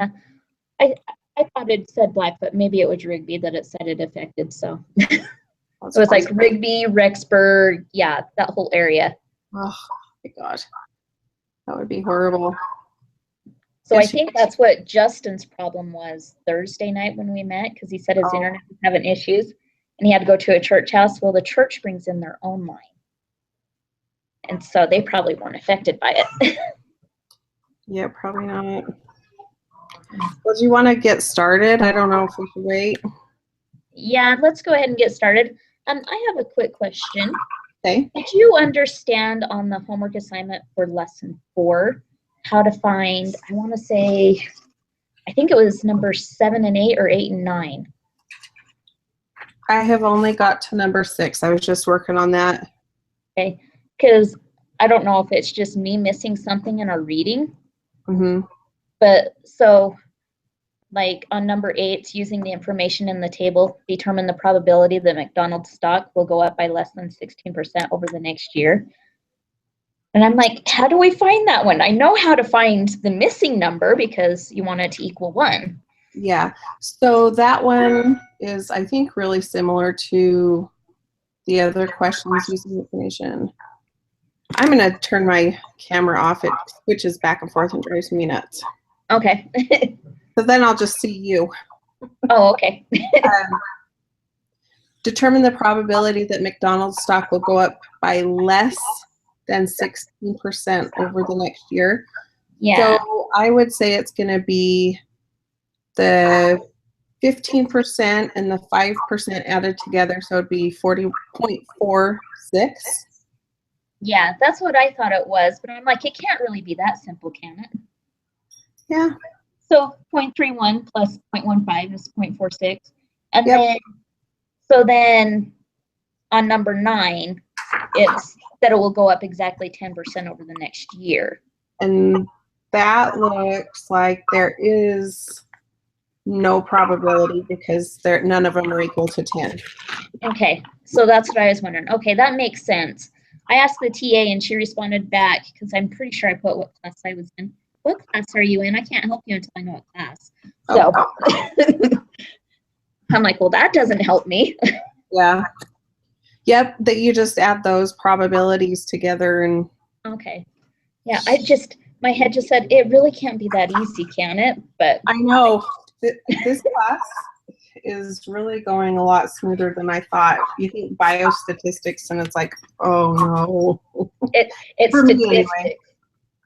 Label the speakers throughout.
Speaker 1: Uh, I I thought it said Black, but maybe it was Rigby that it said it affected. So it was like Rigby, Rexburg, yeah, that whole area.
Speaker 2: Oh my God, that would be horrible.
Speaker 1: So I think that's what Justin's problem was Thursday night when we met, because he said his internet was having issues and he had to go to a church house. Well, the church brings in their own line. And so they probably weren't affected by it.
Speaker 2: Yeah, probably not. Well, do you want to get started? I don't know if we should wait.
Speaker 1: Yeah, let's go ahead and get started. I have a quick question.
Speaker 2: Okay.
Speaker 1: Did you understand on the homework assignment for lesson 4 how to find, I want to say, I think it was number 7 and 8 or 8 and 9?
Speaker 2: I have only got to number 6. I was just working on that.
Speaker 1: Okay, because I don't know if it's just me missing something in our reading.
Speaker 2: Mm-hmm.
Speaker 1: But so, like on number 8, it's using the information in the table, determine the probability that McDonald's stock will go up by less than 16% over the next year. And I'm like, how do we find that one? I know how to find the missing number because you want it to equal 1.
Speaker 2: Yeah, so that one is, I think, really similar to the other questions using information. I'm going to turn my camera off. It switches back and forth and drives me nuts.
Speaker 1: Okay.
Speaker 2: So then I'll just see you.
Speaker 1: Oh, okay.
Speaker 2: Determine the probability that McDonald's stock will go up by less than 16% over the next year.
Speaker 1: Yeah.
Speaker 2: So I would say it's going to be the 15% and the 5% added together. So it'd be 40.46.
Speaker 1: Yeah, that's what I thought it was. But I'm like, it can't really be that simple, can it?
Speaker 2: Yeah.
Speaker 1: So 0.31 plus 0.15 is 0.46. And
Speaker 2: Yep.
Speaker 1: then on number 9, it's that it will go up exactly 10% over the next year.
Speaker 2: And that looks like there is no probability because none of them are equal to 10.
Speaker 1: Okay, so that's what I was wondering. Okay, that makes sense. I asked the TA and she responded back because I'm pretty sure I put what class I was in. What class are you in? I can't help you until I know what class. So I'm like, well, that doesn't help me.
Speaker 2: Yeah. Yep, that you just add those probabilities together and.
Speaker 1: Okay. Yeah, my head just said, it really can't be that easy, can it? But
Speaker 2: I know. This class is really going a lot smoother than I thought. You think biostatistics and it's like, oh no.
Speaker 1: It's
Speaker 2: For
Speaker 1: statistics.
Speaker 2: me anyway.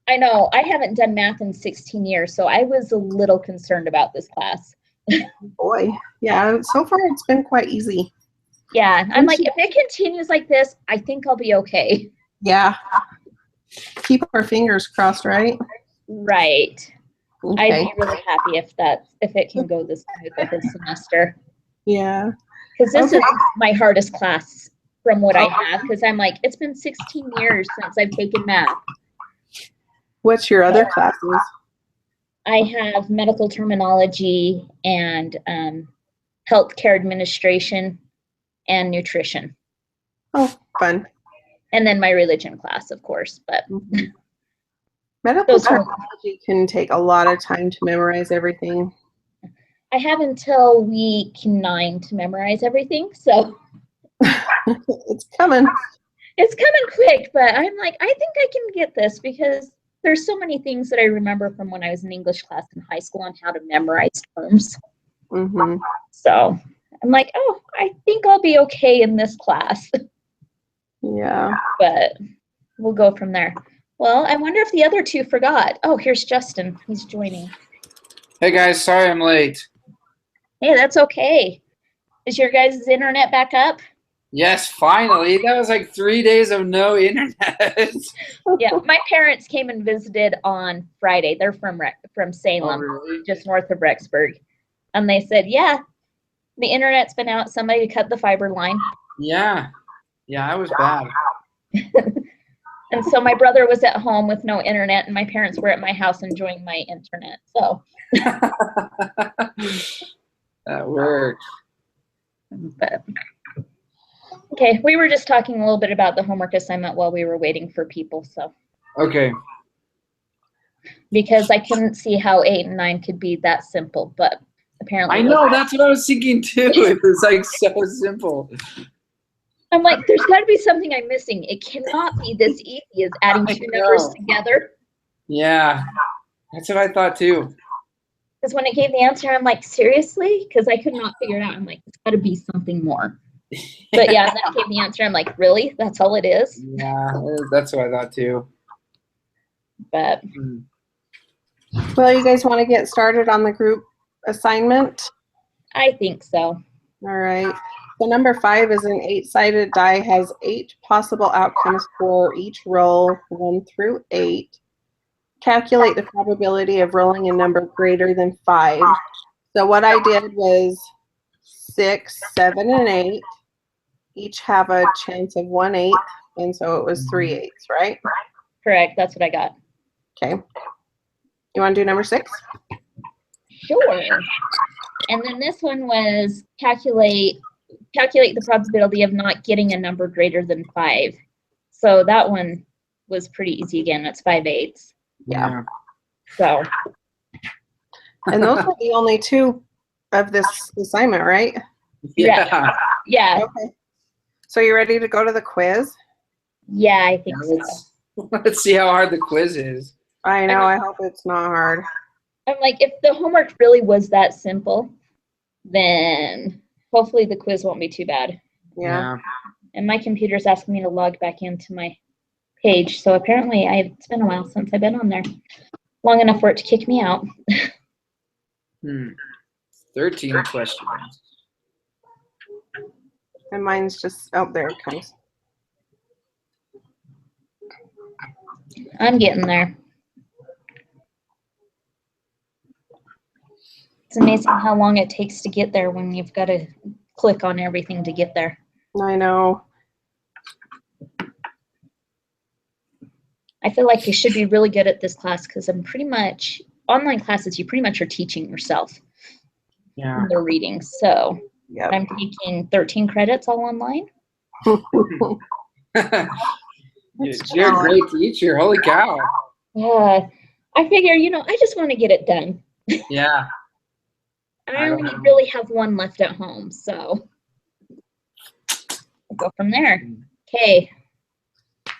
Speaker 1: I know. I haven't done math in 16 years, so I was a little concerned about this class.
Speaker 2: Boy, yeah, so far it's been quite easy.
Speaker 1: Yeah, I'm like, if it continues like this, I think I'll be okay.
Speaker 2: Yeah. Keep our fingers crossed, right?
Speaker 1: Right.
Speaker 2: Okay.
Speaker 1: I'd be really happy if it can go this smooth this semester.
Speaker 2: Yeah.
Speaker 1: Because this is my hardest class from what I have, because I'm like, it's been 16 years since I've taken math.
Speaker 2: What's your other classes?
Speaker 1: I have medical terminology and healthcare administration and nutrition.
Speaker 2: Oh, fun.
Speaker 1: And then my religion class, of course. But
Speaker 2: medical terminology can take a lot of time to memorize everything.
Speaker 1: I have until week 9 to memorize everything, so
Speaker 2: it's coming.
Speaker 1: It's coming quick, but I'm like, I think I can get this because there's so many things that I remember from when I was in English class in high school on how to memorize terms.
Speaker 2: Mm-hmm.
Speaker 1: So I'm like, oh, I think I'll be okay in this class.
Speaker 2: Yeah.
Speaker 1: But we'll go from there. Well, I wonder if the other 2 forgot. Oh, here's Justin. He's joining.
Speaker 3: Hey, guys. Sorry I'm late.
Speaker 1: Hey, that's okay. Is your guys' internet back up?
Speaker 3: Yes, finally. That was like 3 days of no internet.
Speaker 1: Yeah, my parents came and visited on Friday. They're from Salem,
Speaker 3: really?
Speaker 1: just north of Rexburg. And they said, yeah, the internet's been out. Somebody cut the fiber line.
Speaker 3: Yeah. Yeah, I was bad.
Speaker 1: And so my brother was at home with no internet, and my parents were at my house enjoying my internet. So
Speaker 3: that works.
Speaker 1: But okay, we were just talking a little bit about the homework assignment while we were waiting for people. So
Speaker 3: okay.
Speaker 1: because I couldn't see how 8 and 9 could be that simple, but apparently
Speaker 3: I
Speaker 1: it
Speaker 3: know,
Speaker 1: was.
Speaker 3: that's what I was thinking too. It was like so simple.
Speaker 1: I'm like, there's got to be something I'm missing. It cannot be this easy as adding
Speaker 3: I
Speaker 1: two numbers
Speaker 3: know.
Speaker 1: together.
Speaker 3: Yeah, that's what I thought too.
Speaker 1: Because when it gave the answer, I'm like, seriously? Because I could not figure it out. I'm like, it's got to be something more. But yeah, and then it gave the answer. I'm like, really? That's all it is?
Speaker 3: Yeah, that's what I thought too.
Speaker 1: But
Speaker 3: Hmm.
Speaker 2: Well, you guys want to get started on the group assignment?
Speaker 1: I think so.
Speaker 2: All right. So number 5 is an 8-sided die, has 8 possible outcomes for each roll, 1 through 8. Calculate the probability of rolling a number greater than 5. So what I did was 6, 7, and 8 each have a chance of 1/8, and so it was 3/8, right?
Speaker 1: Correct. That's what I got.
Speaker 2: Okay. You want to do number 6?
Speaker 1: Sure. And then this one was calculate the probability of not getting a number greater than 5. So that one was pretty easy again. It's 5/8.
Speaker 2: Yeah.
Speaker 1: So
Speaker 2: And those are the only 2 of this assignment, right?
Speaker 3: Yeah.
Speaker 1: yeah,
Speaker 2: Okay. So you ready to go to the quiz?
Speaker 1: yeah, I think so.
Speaker 3: Let's see how hard the quiz is.
Speaker 2: I know. I hope it's not hard.
Speaker 1: I'm like, if the homework really was that simple, then hopefully the quiz won't be too bad.
Speaker 2: Yeah.
Speaker 1: And my computer's asking me to log back into my page, so apparently it's been a while since I've been on there. Long enough for it to kick me out.
Speaker 3: 13 questions.
Speaker 2: And mine's just, oh, there it comes.
Speaker 1: I'm getting there. It's amazing how long it takes to get there when you've got to click on everything to get there.
Speaker 2: I know.
Speaker 1: I feel like you should be really good at this class because I'm pretty much, online classes, you pretty much are teaching yourself
Speaker 3: Yeah.
Speaker 1: in the reading. So
Speaker 2: Yep.
Speaker 1: I'm taking 13 credits all online.
Speaker 3: You're a great teacher. Holy cow.
Speaker 1: Yeah. I figure, I just want to get it done.
Speaker 3: Yeah.
Speaker 1: I only really have one left at home, so we'll go from there. Okay.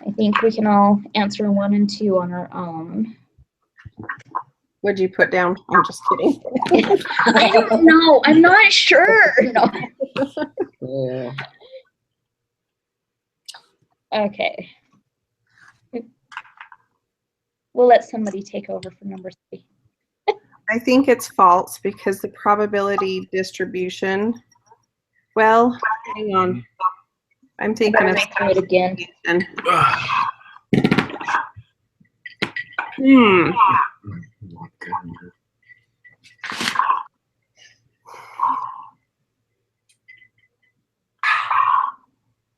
Speaker 1: I think we can all answer 1 and 2 on our own.
Speaker 2: What'd you put down? I'm just kidding.
Speaker 1: I don't know. I'm not sure. No.
Speaker 3: Yeah.
Speaker 1: Okay. We'll let somebody take over for number 3.
Speaker 2: I think it's false because the probability distribution. Well, hang on. I'm thinking of
Speaker 1: Try it again.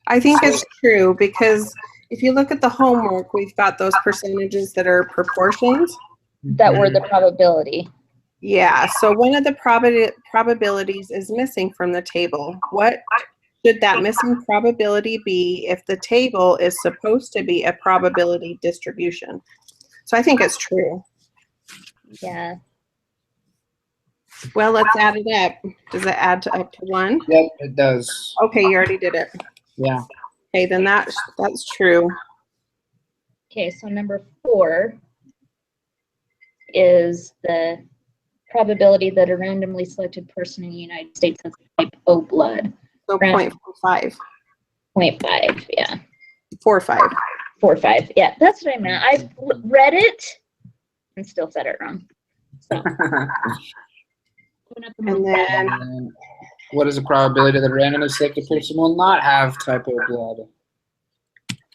Speaker 2: I think it's true because if you look at the homework, we've got those percentages that are proportions.
Speaker 1: That were the probability.
Speaker 2: Yeah, so one of the probabilities is missing from the table. What should that missing probability be if the table is supposed to be a probability distribution? So I think it's true.
Speaker 1: Yeah.
Speaker 2: Well, let's add it up. Does it add up to 1?
Speaker 3: Yep, it does.
Speaker 2: Okay, you already did it.
Speaker 3: Yeah.
Speaker 2: Okay, then that's true.
Speaker 1: Okay, so number 4 is the probability that a randomly selected person in the United States has type O blood.
Speaker 2: So 0.45.
Speaker 1: 0.5, yeah.
Speaker 2: 4.5.
Speaker 1: 4.5, yeah, that's what I meant. I've read it and still said it wrong. So,
Speaker 2: And then
Speaker 3: And what is the probability that a randomly selected person will not have type O blood?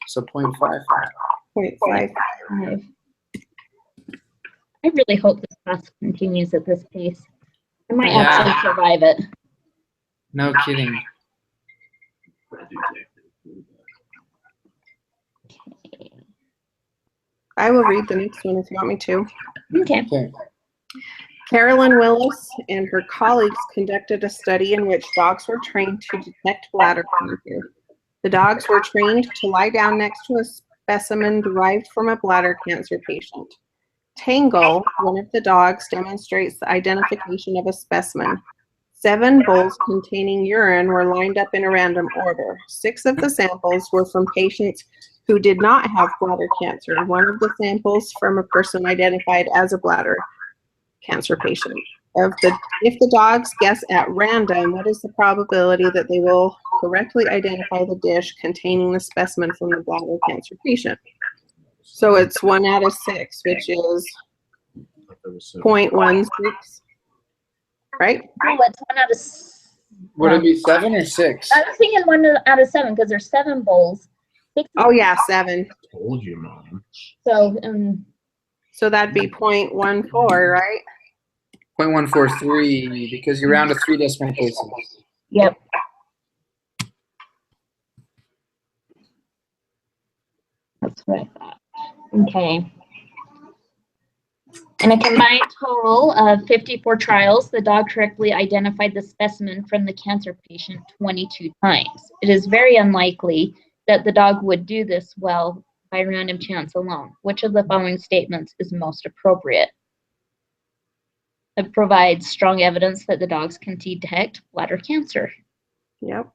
Speaker 3: So 0.55.
Speaker 2: 0.5.
Speaker 1: I really hope this class continues at this pace. I might
Speaker 3: Yeah.
Speaker 1: actually survive it.
Speaker 3: No kidding.
Speaker 2: I will read the next one if you want me to.
Speaker 1: Okay.
Speaker 3: Okay.
Speaker 2: Carolyn Willis and her colleagues conducted a study in which dogs were trained to detect bladder cancer. The dogs were trained to lie down next to a specimen derived from a bladder cancer patient. Tangle, one of the dogs, demonstrates the identification of a specimen. 7 bowls containing urine were lined up in a random order. 6 of the samples were from patients who did not have bladder cancer. 1 of the samples from a person identified as a bladder cancer patient. If the dogs guess at random, what is the probability that they will correctly identify the dish containing the specimen from the bladder cancer patient? So it's 1 out of 6, which is 0.16, right?
Speaker 1: Oh, it's 1 out of.
Speaker 3: Would it be 7 or 6?
Speaker 1: I was thinking 1 out of 7 because there's 7 bowls. 6
Speaker 2: Oh yeah, 7.
Speaker 4: Told you, Mom.
Speaker 1: So,
Speaker 2: So that'd be 0.14, right?
Speaker 3: 0.143 because you round to 3 decimal places.
Speaker 1: yep. That's what I thought. Okay. In a combined total of 54 trials, the dog correctly identified the specimen from the cancer patient 22 times. It is very unlikely that the dog would do this well by random chance alone. Which of the following statements is most appropriate? It provides strong evidence that the dogs can detect bladder cancer.
Speaker 2: Yep.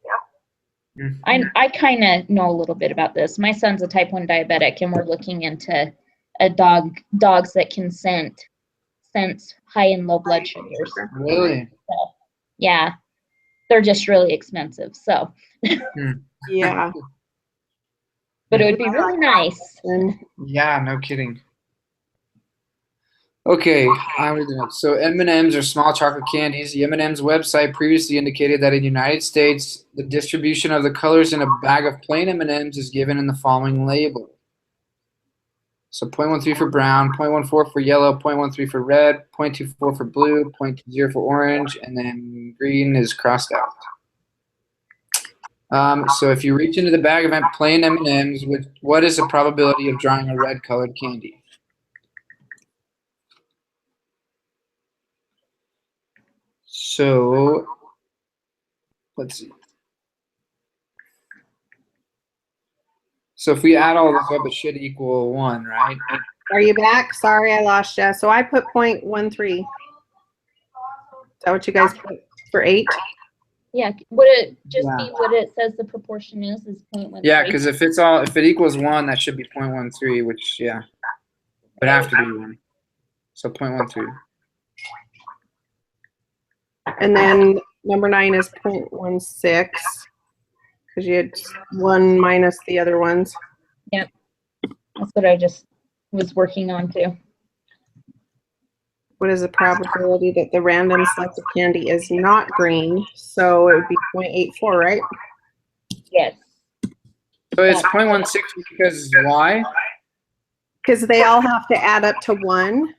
Speaker 1: I kind of know a little bit about this. My son's a type 1 diabetic, and we're looking into dogs that can sense high and low blood sugars.
Speaker 3: Really?
Speaker 1: Yeah, they're just really expensive. So,
Speaker 2: Yeah.
Speaker 1: but it would be really nice.
Speaker 2: And
Speaker 3: Yeah, no kidding. Okay, I'm reading it. So M&Ms are small chocolate candies. The M&Ms website previously indicated that in the United States, the distribution of the colors in a bag of plain M&Ms is given in the following label. So 0.13 for brown, 0.14 for yellow, 0.13 for red, 0.24 for blue, 0.20 for orange, and then green is crossed out. So if you reach into the bag of plain M&Ms, what is the probability of drawing a red colored candy? So let's see. So if we add all this up, it should equal 1, right?
Speaker 2: are you back? Sorry, I lost you. So I put 0.13. Is that what you guys put for 8?
Speaker 1: Yeah, would it just
Speaker 3: Yeah.
Speaker 1: be what it says the proportion is 0.13?
Speaker 3: Yeah, because if it equals 1, that should be 0.13, which would have to be 1. So 0.13.
Speaker 2: And then number 9 is 0.16 because you had 1 minus the other ones.
Speaker 1: That's what I just was working on too.
Speaker 2: What is the probability that the random selected candy is not green? So it would be 0.84, right?
Speaker 1: Yes.
Speaker 3: So it's 0.16 because why?
Speaker 2: Because they all have to add up to 1.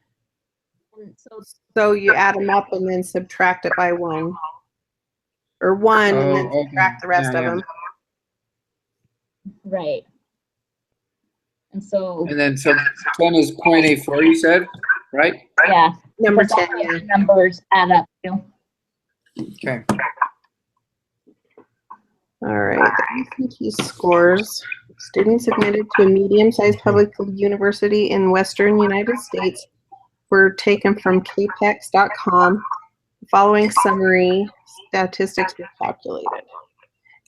Speaker 1: So,
Speaker 2: So you add them up and then subtract it by 1. Or 1 and then
Speaker 3: okay.
Speaker 2: subtract the rest of them.
Speaker 1: right. And so,
Speaker 3: And then so 10 is 0.84, you said, right?
Speaker 1: yeah.
Speaker 2: Number
Speaker 1: because
Speaker 2: 10,
Speaker 1: all
Speaker 2: yeah.
Speaker 1: the numbers add up to.
Speaker 3: Okay.
Speaker 2: All right, the ACT scores. Students admitted to a medium-sized public university in Western United States were taken from kpex.com. The following summary statistics were calculated.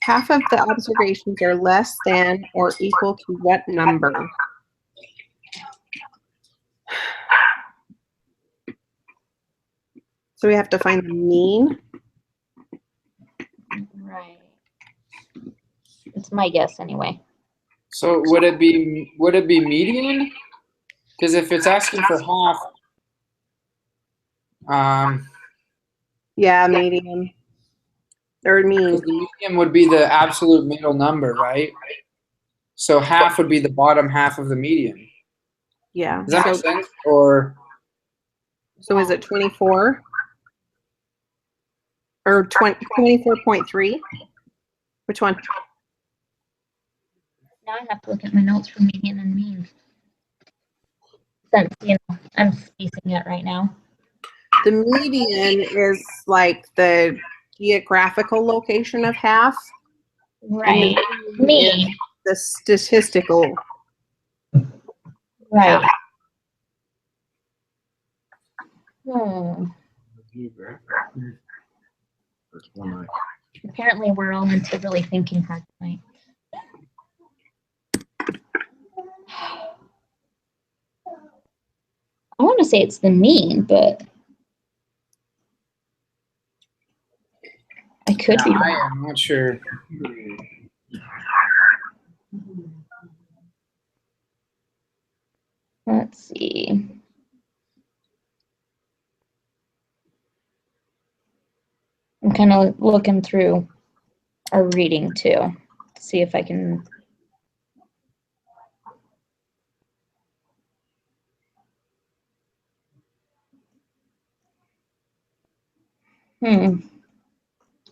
Speaker 2: Half of the observations are less than or equal to what number? So we have to find the mean.
Speaker 1: Right. It's my guess anyway.
Speaker 3: So would it be median? Because if it's asking for half,
Speaker 2: Yeah, median. Or mean.
Speaker 3: because the median would be the absolute middle number, right? So half would be the bottom half of the median.
Speaker 2: Yeah.
Speaker 3: Does that make sense? Or
Speaker 2: So is it 24? Or 24.3? Which one?
Speaker 1: Now I have to look at my notes for median and mean. Since, I'm spacing it right now.
Speaker 2: The median is like the geographical location of half.
Speaker 1: Right.
Speaker 2: And the
Speaker 1: Mean.
Speaker 2: is the statistical.
Speaker 1: Right. Hmm.
Speaker 4: That's one eye.
Speaker 1: Apparently, we're all into really thinking hard tonight. I want to say it's the mean, but I could be
Speaker 3: I
Speaker 1: wrong.
Speaker 3: am not sure.
Speaker 1: Let's see. I'm kind of looking through our reading too, to see if I can.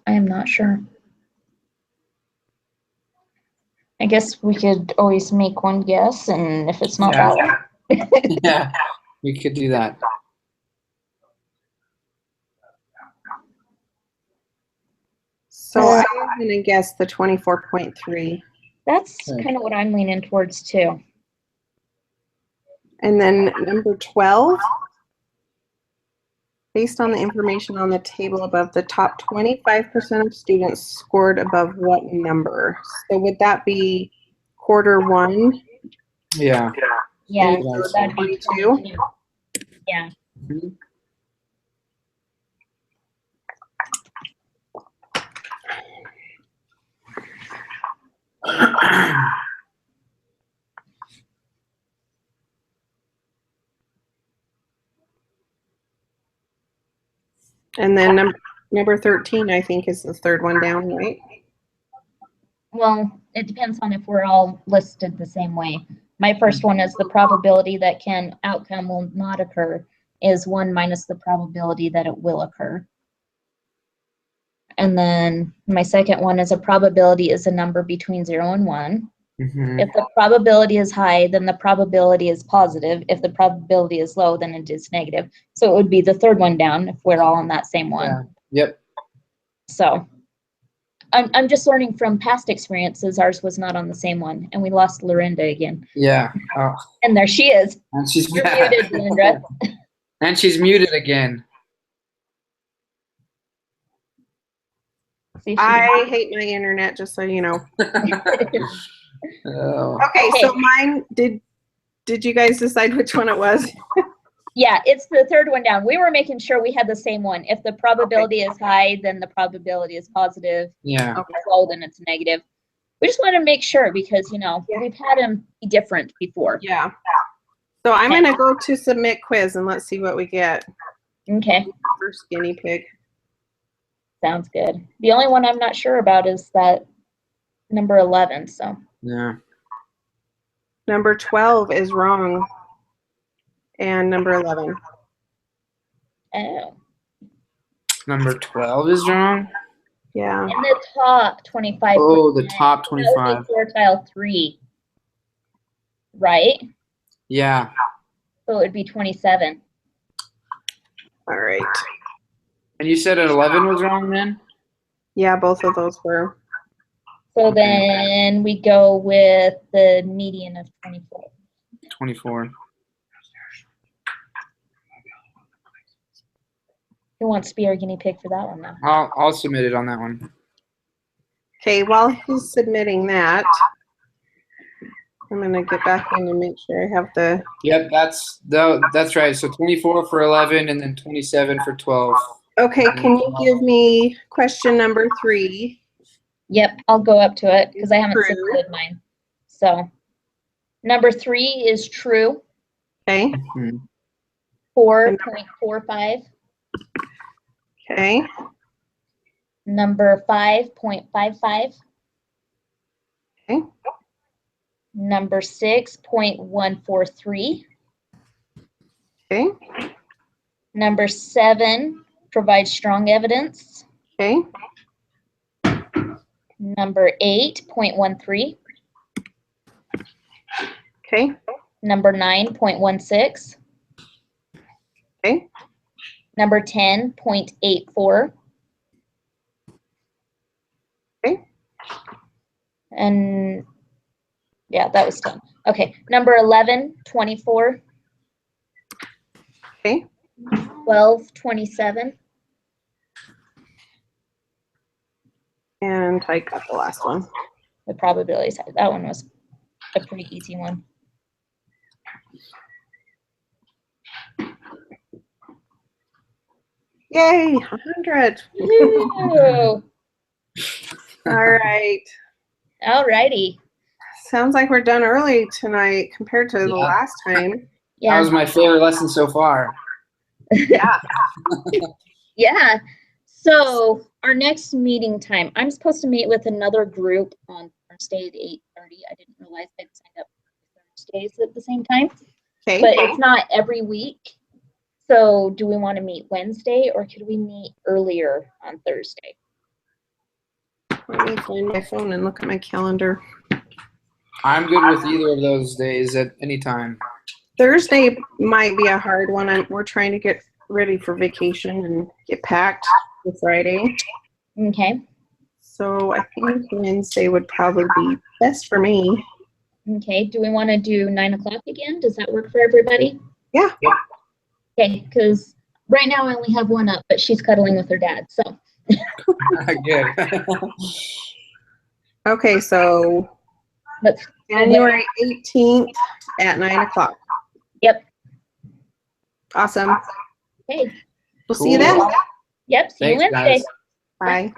Speaker 1: I am not sure. I guess we could always make one guess, and if it's not
Speaker 3: Yeah.
Speaker 1: that one.
Speaker 3: Yeah, we could do that.
Speaker 2: So I'm going to guess the 24.3.
Speaker 1: That's
Speaker 3: Okay.
Speaker 1: kind of what I'm leaning towards too.
Speaker 2: And then number 12, based on the information on the table above, the top 25% of students scored above what number? So would that be quarter one?
Speaker 3: Yeah.
Speaker 1: Yeah,
Speaker 2: And
Speaker 3: so
Speaker 1: that'd be
Speaker 2: 22?
Speaker 1: 22. Yeah.
Speaker 2: And then number 13, I think, is the third one down, right?
Speaker 1: Well, it depends on if we're all listed the same way. My first one is the probability that outcome will not occur is 1 minus the probability that it will occur. And then my second one is a probability is a number between 0 and 1.
Speaker 3: Mhm.
Speaker 1: If the probability is high, then the probability is positive. If the probability is low, then it is negative. So it would be the third one down if we're all on that same one.
Speaker 3: Yeah. Yep.
Speaker 1: So I'm just learning from past experiences. Ours was not on the same one, and we lost Lorinda again.
Speaker 3: Yeah. Oh,
Speaker 1: And there she is.
Speaker 3: and she's
Speaker 1: You're
Speaker 3: back.
Speaker 1: muted, Lorinda.
Speaker 3: And she's muted again.
Speaker 1: See, she
Speaker 2: I hate my internet, just so you know.
Speaker 3: Oh.
Speaker 2: Okay, so mine, did you guys decide which one it was?
Speaker 1: Yeah, it's the third one down. We were making sure we had the same one. If the probability is high, then the probability is positive.
Speaker 3: Yeah.
Speaker 1: If it's low, then it's negative. We just want to make sure because,
Speaker 2: Yeah.
Speaker 1: we've had them be different before.
Speaker 2: Yeah. So I'm going to go to submit quiz and let's see what we get.
Speaker 1: Okay,
Speaker 2: First guinea pig.
Speaker 1: sounds good. The only one I'm not sure about is that number 11, so.
Speaker 3: Yeah.
Speaker 2: Number 12 is wrong. And number 11.
Speaker 1: Oh.
Speaker 3: Number 12 is wrong.
Speaker 2: Yeah.
Speaker 1: In the top 25.
Speaker 3: Oh, the top
Speaker 1: That would
Speaker 3: 25.
Speaker 1: be quartile 3, right?
Speaker 3: Yeah.
Speaker 1: So it would be 27.
Speaker 2: All right.
Speaker 3: And you said 11 was wrong then?
Speaker 2: Yeah, both of those were.
Speaker 1: So
Speaker 3: Okay.
Speaker 1: then we go with the median of 24.
Speaker 3: 24.
Speaker 1: Who wants to be our guinea pig for that one now?
Speaker 3: I'll submit it on that one.
Speaker 2: Okay, while he's submitting that, I'm going to get back in and make sure I have the.
Speaker 3: Yep, that's right. So 24 for 11 and then 27 for 12.
Speaker 2: Okay, can you give me question number 3?
Speaker 1: Yep, I'll go up to it because I haven't
Speaker 2: True.
Speaker 1: submitted mine. So number 3 is true,
Speaker 2: Okay.
Speaker 3: Mhm.
Speaker 1: 4.45.
Speaker 2: Okay.
Speaker 1: Number 5.55.
Speaker 2: Okay.
Speaker 1: Number 6.143.
Speaker 2: Okay.
Speaker 1: Number 7 provides strong evidence.
Speaker 2: Okay.
Speaker 1: Number 8.13.
Speaker 2: Okay.
Speaker 1: Number 9.16.
Speaker 2: Okay.
Speaker 1: Number 10.84.
Speaker 2: Okay.
Speaker 1: And yeah, that was 10. Okay, number 11.24.
Speaker 2: Okay.
Speaker 1: 1227.
Speaker 2: And I got the last one.
Speaker 1: The probability side. That one was a pretty easy one.
Speaker 2: Yay, 100.
Speaker 1: Woo!
Speaker 2: All right.
Speaker 1: Alrighty.
Speaker 2: Sounds like we're done early tonight compared to the
Speaker 3: Yeah.
Speaker 2: last time.
Speaker 3: That
Speaker 1: Yeah.
Speaker 3: was my favorite lesson so far.
Speaker 2: Yeah.
Speaker 1: Yeah. So our next meeting time, I'm supposed to meet with another group on Thursday at 8:30. I didn't realize I'd signed up for Thursdays at the same time,
Speaker 2: Okay.
Speaker 1: but it's not every week. So do we want to meet Wednesday or could we meet earlier on Thursday?
Speaker 2: Let me find my phone and look at my calendar.
Speaker 3: I'm good with either of those days at any time.
Speaker 2: Thursday might be a hard one. We're trying to get ready for vacation and get packed for Friday.
Speaker 1: Okay.
Speaker 2: So I think Wednesday would probably be best for me.
Speaker 1: Okay. Do we want to do 9 o'clock again? Does that work for everybody?
Speaker 2: Yeah.
Speaker 1: Okay. Because right now I only have one up, but she's cuddling with her dad. So
Speaker 3: Good.
Speaker 2: Okay, so
Speaker 1: let's.
Speaker 2: January 18th at 9 o'clock.
Speaker 1: Yep.
Speaker 2: Awesome.
Speaker 1: Okay.
Speaker 2: We'll see you then.
Speaker 1: Yep. See you
Speaker 3: Thanks,
Speaker 1: Wednesday.
Speaker 3: guys.
Speaker 2: Bye.